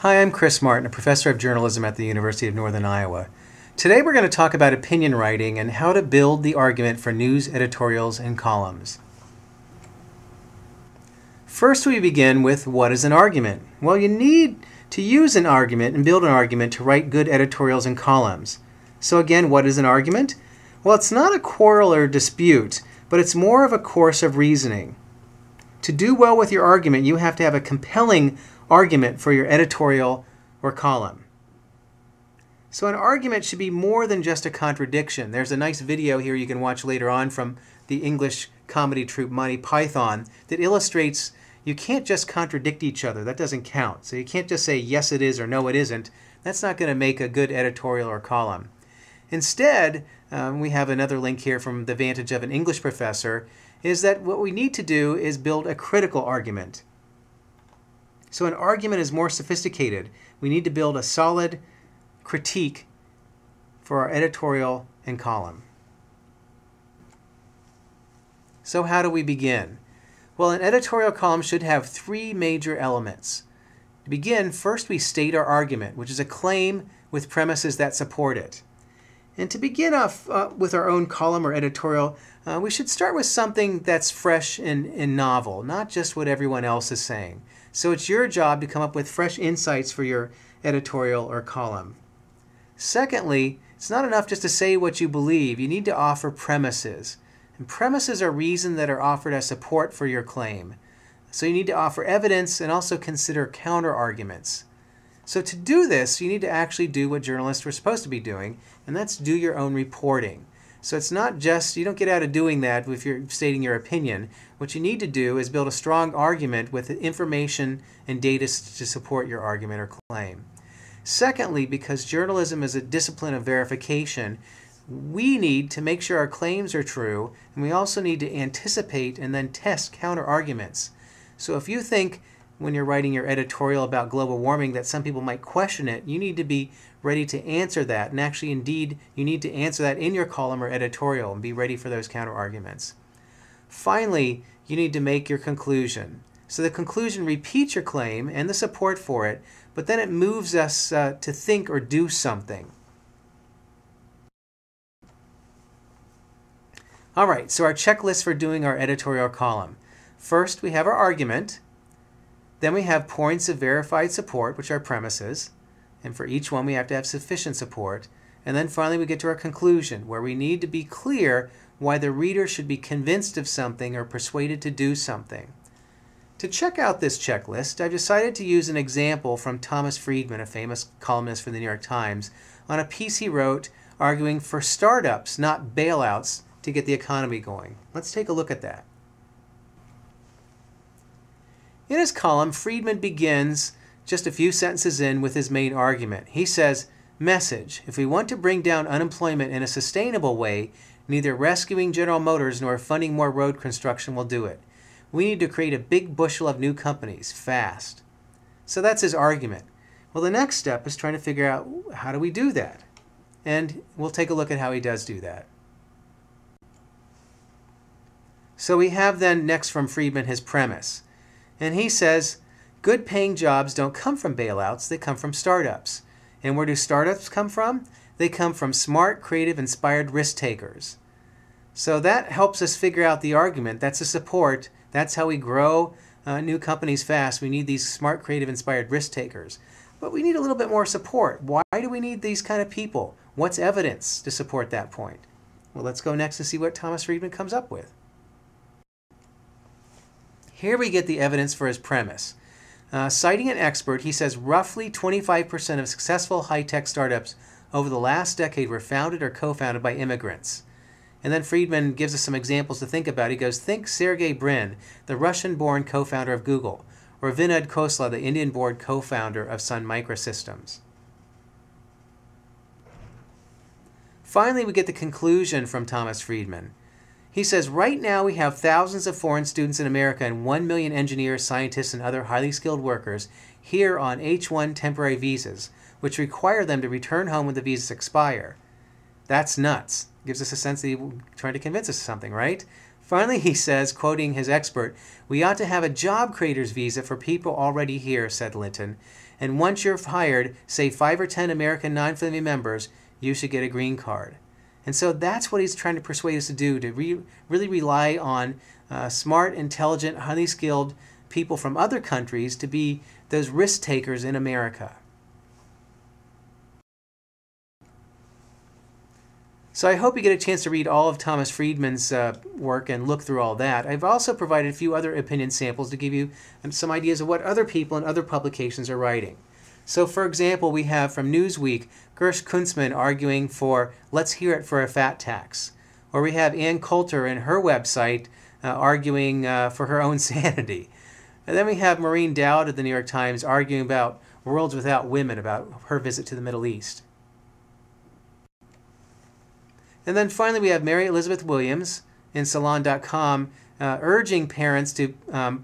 Hi, I'm Chris Martin, a professor of journalism at the University of Northern Iowa. Today we're going to talk about opinion writing and how to build the argument for news editorials and columns. First, we begin with what is an argument? Well, you need to use an argument and build an argument to write good editorials and columns. So again, what is an argument? Well, it's not a quarrel or dispute, but it's more of a course of reasoning. To do well with your argument, you have to have a compelling argument for your editorial or column. So an argument should be more than just a contradiction. There's a nice video here you can watch later on from the English comedy troupe Monty Python that illustrates you can't just contradict each other. That doesn't count. So you can't just say yes it is or no it isn't. That's not going to make a good editorial or column. Instead, we have another link here from the vantage of an English professor, is that what we need to do is build a critical argument. So an argument is more sophisticated. We need to build a solid critique for our editorial and column. So how do we begin? Well, an editorial column should have three major elements. To begin, first we state our argument, which is a claim with premises that support it. And to begin off with our own column or editorial, we should start with something that's fresh and novel, not just what everyone else is saying. So it's your job to come up with fresh insights for your editorial or column. Secondly, it's not enough just to say what you believe. You need to offer premises. And premises are reasons that are offered as support for your claim. So you need to offer evidence and also consider counter-arguments. So to do this, you need to actually do what journalists were supposed to be doing, and that's do your own reporting. So it's not just, you don't get out of doing that if you're stating your opinion. What you need to do is build a strong argument with information and data to support your argument or claim. Secondly, because journalism is a discipline of verification, we need to make sure our claims are true, and we also need to anticipate and then test counter-arguments. So if you think when you're writing your editorial about global warming that some people might question it, you need to be ready to answer that. And actually, indeed, you need to answer that in your column or editorial and be ready for those counter-arguments. Finally, you need to make your conclusion. So the conclusion repeats your claim and the support for it, but then it moves us to think or do something. All right, so our checklist for doing our editorial column. First, we have our argument. Then we have points of verified support, which are premises. And for each one, we have to have sufficient support. And then finally, we get to our conclusion, where we need to be clear why the reader should be convinced of something or persuaded to do something. To check out this checklist, I've decided to use an example from Thomas Friedman, a famous columnist for the New York Times, on a piece he wrote arguing for startups, not bailouts, to get the economy going. Let's take a look at that. In his column, Friedman begins just a few sentences in with his main argument. He says, "Message, if we want to bring down unemployment in a sustainable way, neither rescuing General Motors nor funding more road construction will do it. We need to create a big bushel of new companies, fast." So that's his argument. Well, the next step is trying to figure out how do we do that? And we'll take a look at how he does do that. So we have then next from Friedman his premise. And he says, good paying jobs don't come from bailouts, they come from startups. And where do startups come from? They come from smart, creative, inspired risk takers. So that helps us figure out the argument. That's the support. That's how we grow new companies fast. We need these smart, creative, inspired risk takers. But we need a little bit more support. Why do we need these kind of people? What's evidence to support that point? Well, let's go next and see what Thomas Friedman comes up with. Here we get the evidence for his premise. Citing an expert, he says roughly 25% of successful high-tech startups over the last decade were founded or co-founded by immigrants. And then Friedman gives us some examples to think about. He goes, think Sergey Brin, the Russian-born co-founder of Google, or Vinod Khosla, the Indian-born co-founder of Sun Microsystems. Finally, we get the conclusion from Thomas Friedman. He says, right now we have thousands of foreign students in America and 1 million engineers, scientists, and other highly skilled workers here on H-1 temporary visas, which require them to return home when the visas expire. That's nuts. Gives us a sense that he's trying to convince us of something, right? Finally, he says, quoting his expert, "We ought to have a job creators visa for people already here," said Linton. "And once you're hired, say 5 or 10 American non-family members, you should get a green card." And so that's what he's trying to persuade us to do, to really rely on smart, intelligent, highly skilled people from other countries to be those risk takers in America. So I hope you get a chance to read all of Thomas Friedman's work and look through all that. I've also provided a few other opinion samples to give you some ideas of what other people and other publications are writing. So for example, we have from Newsweek, Gersh Kuntzman arguing for "Let's Hear It for a Fat Tax." Or we have Ann Coulter in her website arguing for her own sanity. And then we have Maureen Dowd at the New York Times arguing about Worlds Without Women, about her visit to the Middle East. And then finally we have Mary Elizabeth Williams in Salon.com urging parents to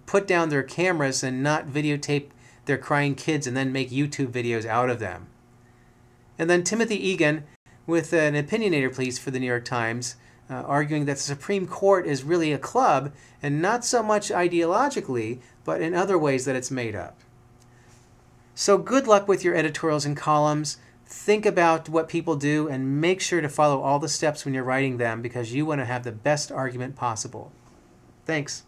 put down their cameras and not videotape their crying kids and then make YouTube videos out of them. And then Timothy Egan with an opinionator piece for the New York Times arguing that the Supreme Court is really a club, and not so much ideologically, but in other ways that it's made up. So good luck with your editorials and columns. Think about what people do and make sure to follow all the steps when you're writing them, because you want to have the best argument possible. Thanks.